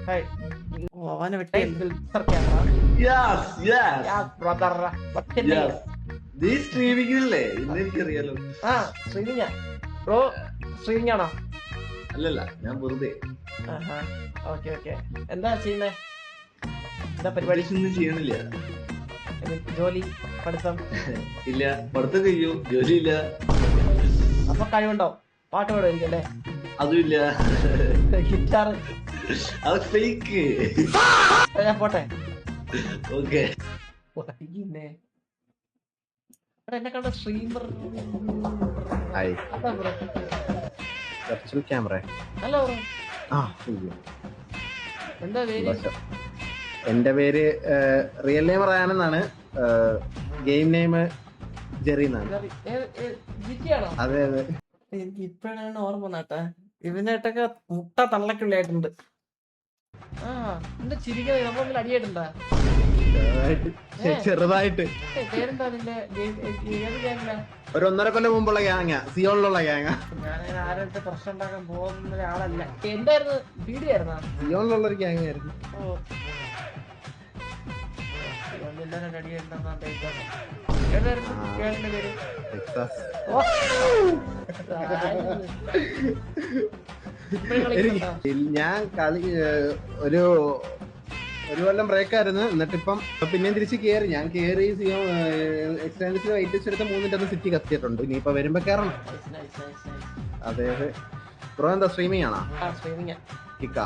Hey, ഓവനെ hey, വെട്ടി filter camera. Yes, yes, Yeah, brother. What's your yes. name? നീ സ്ട്രീമിങ്ങിലല്ലേ ഇന്ന് എനിക്കറിയാലോ. ശ്രീനിങ്ങ. Bro, ശ്രീനിങ്ങാണോ? അല്ലല്ല, ഞാൻ വെറുതെ ഓക്കെ. എന്താ ചെയ്യുന്നേ? എന്താ പരിപാടി? ഒന്നും ചെയ്യണില്ല. ജോലി, പഠിത്തം? ഇല്ല, പഠിത്തം കഴിയും, ജോലിയില്ല. അപ്പൊ കഴിവുണ്ടോ? പാട്ട് പാടുമായിരിക്കും അല്ലേ? അതുമില്ല. ഗിറ്റാർ? അത് ഫേക്ക്. ഞാൻ പോട്ടെ. ഓക്കെ. പിന്നെ എന്നെ കണ്ട streamer virtual camera. Hello bro. എന്താ പേര്? എന്റെ പേര് റിയൽ നെയിം റയാനെന്നാണ്. ഗെയിം നെയിം ജെറി എന്നാണ്. ജിറ്റിയാണോ? അതെ അതെ. എനിക്ക് ഇപ്പഴാണ് ഓർമ്മ വന്നാട്ടെ. ഇതിനായിട്ടൊക്കെ മുട്ട തള്ളക്കുള്ളിയായിട്ടുണ്ട്. എന്താ ചിരിക്കുന്നത്? നമ്മളൊന്നും അടിയായിട്ടുണ്ടാ? ചെറുതായിട്ട് പേരെന്താ നിന്റെ? ഏത് ഗ്യാങ്ങിലാ? ഒരു 1.5 കൊല്ലം മുമ്പുള്ള ഗ്യാങ്ങ, സിയോണിലുള്ള ഗ്യാങ്ങ. ഞാൻ ആരുടെ പ്രശ്നം ഉണ്ടാക്കാൻ പോകുന്ന ഒരാളല്ല. എന്തായിരുന്നു? പീഡിയായിരുന്നാ? സിയോണിലുള്ള ഒരു ഗ്യാങ് ആയിരുന്നു. ഞാൻ കളി ഒരു കൊല്ലം ബ്രേക്ക് ആയിരുന്നു. എന്നിട്ടിപ്പം പിന്നെയും തിരിച്ച് കയറി. ഞാൻ കയറി എക്സ്റ്റാൻഡേഴ്സിൽ വെയിറ്റ് വെച്ചെടുത്ത 3 സിറ്റി കത്തിയിട്ടുണ്ട്. ഇനിയിപ്പോ വരുമ്പോ കയറണം. അതെ അതെ. ബ്രോ എന്താ സ്ട്രീമിംഗ് ആണോ? കിക്കാ